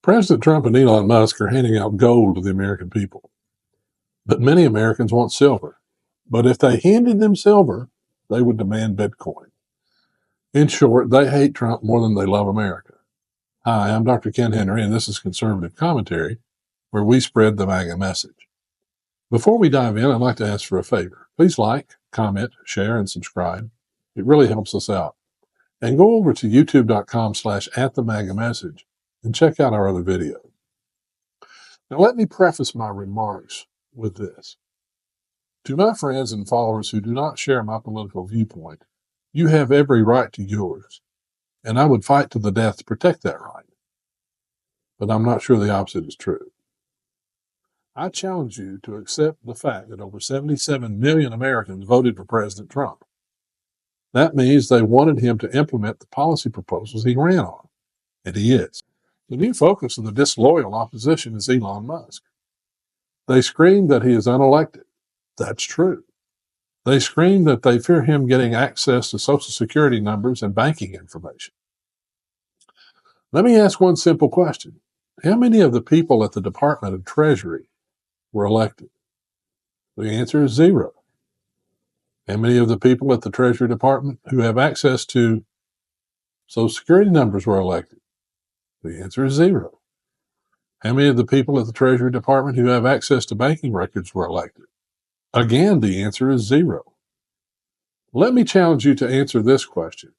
President Trump and Elon Musk are handing out gold to the American people, but many Americans want silver. But if they handed them silver, they would demand Bitcoin. In short, they hate Trump more than they love America. Hi, I'm Dr. Ken Henry, and this is Conservative Commentary, where we spread the MAGA message. Before we dive in, I'd like to ask for a favor. Please like, comment, share, and subscribe. It really helps us out. And go over to youtube.com/@themagamessage and check out our other videos. Now, let me preface my remarks with this. To my friends and followers who do not share my political viewpoint, you have every right to yours, and I would fight to the death to protect that right. But I'm not sure the opposite is true. I challenge you to accept the fact that over 77 million Americans voted for President Trump. That means they wanted him to implement the policy proposals he ran on, and he is. The new focus of the disloyal opposition is Elon Musk. They scream that he is unelected. That's true. They scream that they fear him getting access to Social Security numbers and banking information. Let me ask one simple question. How many of the people at the Department of Treasury were elected? The answer is 0. How many of the people at the Treasury Department who have access to Social Security numbers were elected? The answer is 0. How many of the people at the Treasury Department who have access to banking records were elected? Again, the answer is 0. Let me challenge you to answer this question.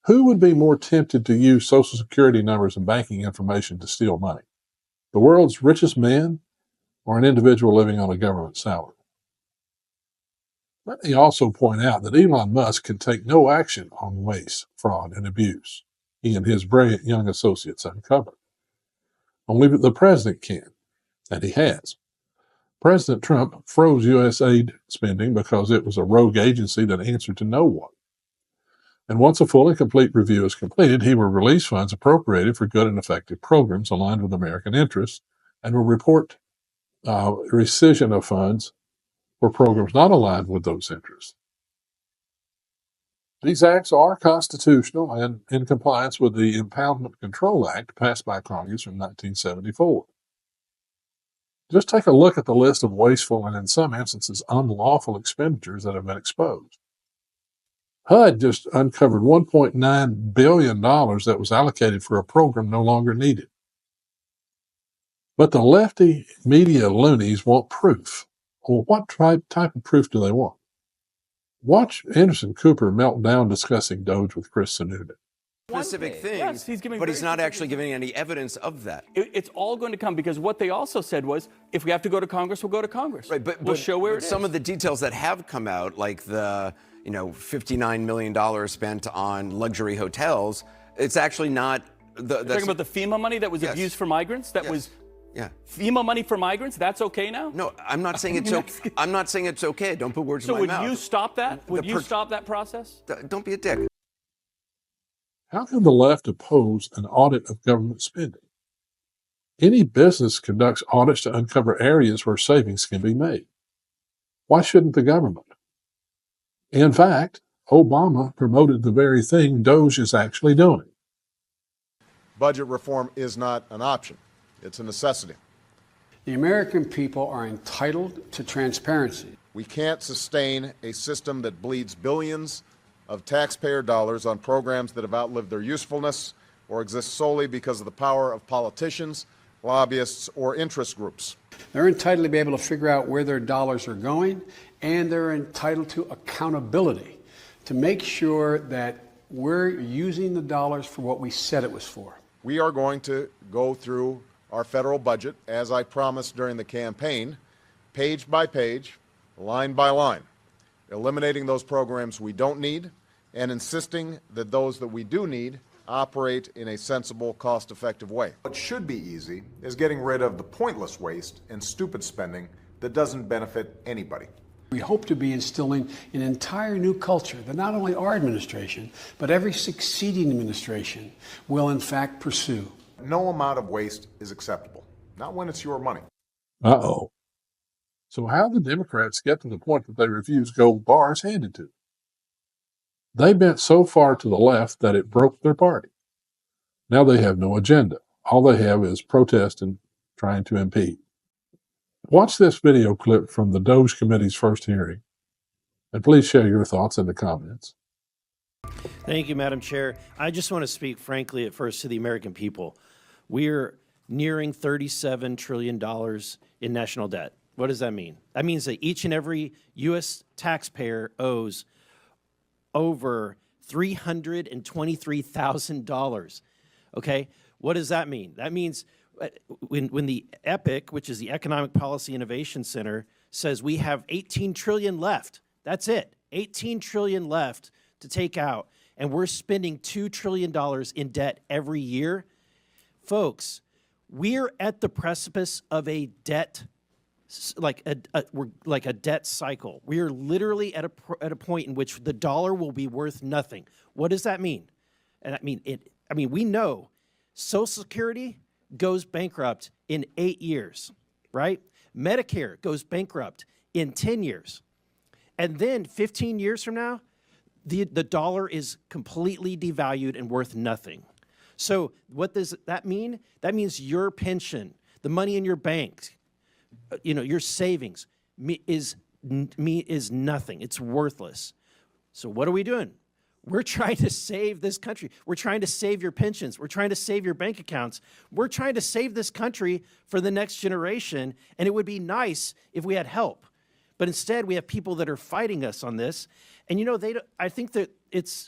Who would be more tempted to use Social Security numbers and banking information to steal money? The world's richest man or an individual living on a government salary? Let me also point out that Elon Musk can take no action on waste, fraud, and abuse he and his brilliant young associates uncovered. Only the president can, and he has. President Trump froze U.S. aid spending because it was a rogue agency that answered to no one. And once a full and complete review is completed, he will release funds appropriated for good and effective programs aligned with American interests and will report rescission of funds for programs not aligned with those interests. These acts are constitutional and in compliance with the Impoundment Control Act passed by Congress in 1974. Just take a look at the list of wasteful and, in some instances, unlawful expenditures that have been exposed. HUD just uncovered $1.9 billion that was allocated for a program no longer needed. But the lefty media loonies want proof. Well, what type of proof do they want? Watch Anderson Cooper melt down discussing DOGE with Chris Sununu. Specific things, yes, but he's not actually giving any evidence of that. It's all going to come because what they also said was, if we have to go to Congress, we'll go to Congress. Right, but we'll show where it is. Some of the details that have come out, like the $59 million spent on luxury hotels, it's actually not. You're talking about the FEMA money that was abused for migrants. That was. Yeah. FEMA money for migrants, that's okay now? No, I'm not saying it's okay. I'm not saying it's okay. Don't put words in my mouth. So would you stop that? Would you stop that process? Don't be a dick. How can the left oppose an audit of government spending? Any business conducts audits to uncover areas where savings can be made. Why shouldn't the government? In fact, Obama promoted the very thing DOGE is actually doing. Budget reform is not an option. It's a necessity. The American people are entitled to transparency. We can't sustain a system that bleeds billions of taxpayer dollars on programs that have outlived their usefulness or exist solely because of the power of politicians, lobbyists, or interest groups. They're entitled to be able to figure out where their dollars are going, and they're entitled to accountability to make sure that we're using the dollars for what we said it was for. We are going to go through our federal budget, as I promised during the campaign, page by page, line by line, eliminating those programs we don't need and insisting that those that we do need operate in a sensible, cost-effective way. What should be easy is getting rid of the pointless waste and stupid spending that doesn't benefit anybody. We hope to be instilling an entire new culture that not only our administration, but every succeeding administration will in fact pursue. No amount of waste is acceptable, not when it's your money. Uh-oh. So how did Democrats get to the point that they refuse gold bars handed to them? They bent so far to the left that it broke their party. Now they have no agenda. All they have is protest and trying to impede. Watch this video clip from the DOGE committee's first hearing, and please share your thoughts in the comments. Thank you, Madam Chair. I just want to speak frankly at first to the American people. We're nearing $37 trillion in national debt. What does that mean? That means that each and every U.S. taxpayer owes over $323,000. Okay? What does that mean? That means when the EPIC, which is the Economic Policy Innovation Center, says we have 18 trillion left. That's it. 18 trillion left to take out, and we're spending $2 trillion in debt every year. Folks, we're at the precipice of a debt, we're like a debt cycle. We are literally at a point in which the dollar will be worth nothing. What does that mean? And we know Social Security goes bankrupt in 8 years, right? Medicare goes bankrupt in 10 years. And then 15 years from now, the dollar is completely devalued and worth nothing. So what does that mean? That means your pension, the money in your bank, your savings is nothing. It's worthless. So what are we doing? We're trying to save this country. We're trying to save your pensions. We're trying to save your bank accounts. We're trying to save this country for the next generation, and it would be nice if we had help. But instead, we have people that are fighting us on this. And I think that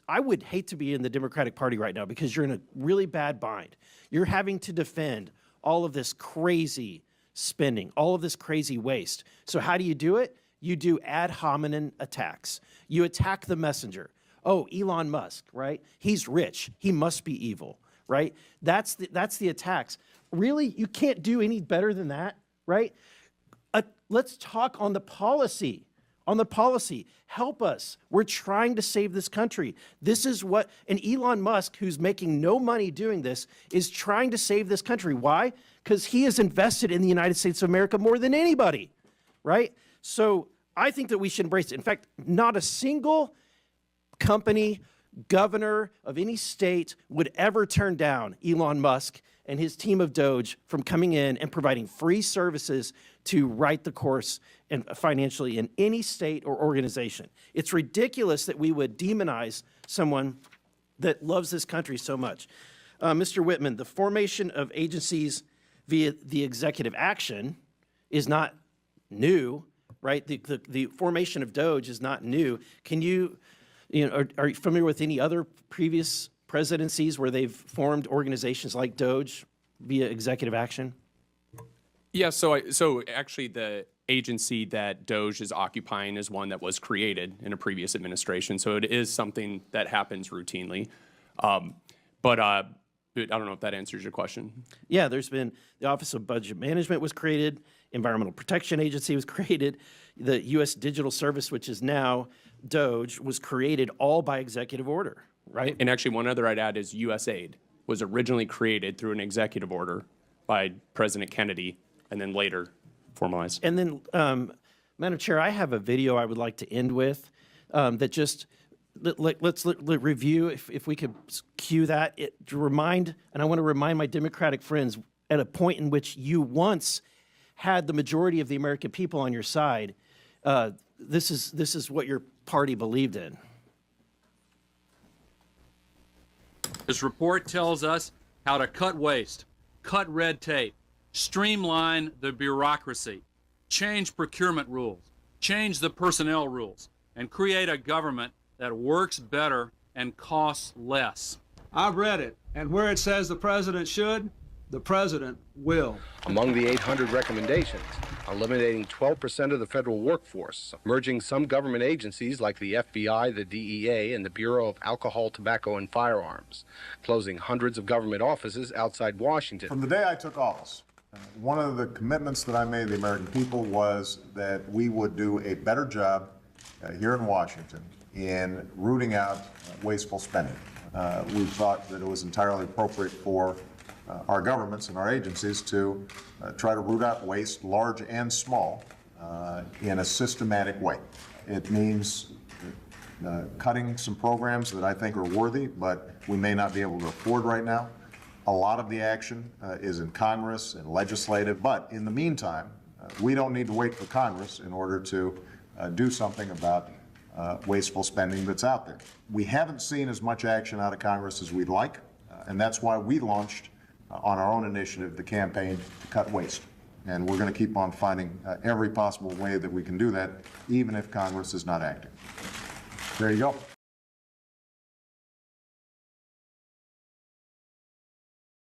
I would hate to be in the Democratic Party right now because you're in a really bad bind. You're having to defend all of this crazy spending, all of this crazy waste. So how do you do it? You do ad hominem attacks. You attack the messenger. Oh, Elon Musk, right? He's rich. He must be evil, right? That's the attacks. Really? You can't do any better than that, right? Let's talk on the policy. Help us. We're trying to save this country. This is and Elon Musk, who's making no money doing this, is trying to save this country. Why? Because he has invested in the United States of America more than anybody, right? So I think that we should embrace it. In fact, not a single company, governor of any state would ever turn down Elon Musk and his team of DOGE from coming in and providing free services to right the course and financially in any state or organization. It's ridiculous that we would demonize someone that loves this country so much. Mr. Whitman, the formation of agencies via the executive action is not new, right? The formation of DOGE is not new. Can you are you familiar with any other previous presidencies where they've formed organizations like DOGE via executive action? Yeah, so actually the agency that DOGE is occupying is one that was created in a previous administration, so it is something that happens routinely. But I don't know if that answers your question. Yeah, there's been the Office of Budget Management was created, Environmental Protection Agency was created, the U.S. Digital Service, which is now DOGE, was created all by executive order, right? And actually one other I'd add is USAID was originally created through an executive order by President Kennedy and then later formalized. And then, Madam Chair, I have a video I would like to end with that just, let's review, if we could cue that, to remind, and I want to remind my Democratic friends, at a point in which you once had the majority of the American people on your side, this is what your party believed in. This report tells us how to cut waste, cut red tape, streamline the bureaucracy, change procurement rules, change the personnel rules, and create a government that works better and costs less. I've read it, and where it says the president should, the president will. Among the 800 recommendations, eliminating 12% of the federal workforce, merging some government agencies like the FBI, the DEA, and the Bureau of Alcohol, Tobacco, and Firearms, closing hundreds of government offices outside Washington. From the day I took office, one of the commitments that I made to the American people was that we would do a better job here in Washington in rooting out wasteful spending. We thought that it was entirely appropriate for our governments and our agencies to try to root out waste, large and small, in a systematic way. It means cutting some programs that I think are worthy, but we may not be able to afford right now. A lot of the action is in Congress and legislative, but in the meantime, we don't need to wait for Congress in order to do something about wasteful spending that's out there. We haven't seen as much action out of Congress as we'd like, and that's why we launched on our own initiative the campaign to cut waste. And we're going to keep on finding every possible way that we can do that, even if Congress is not acting. There you go.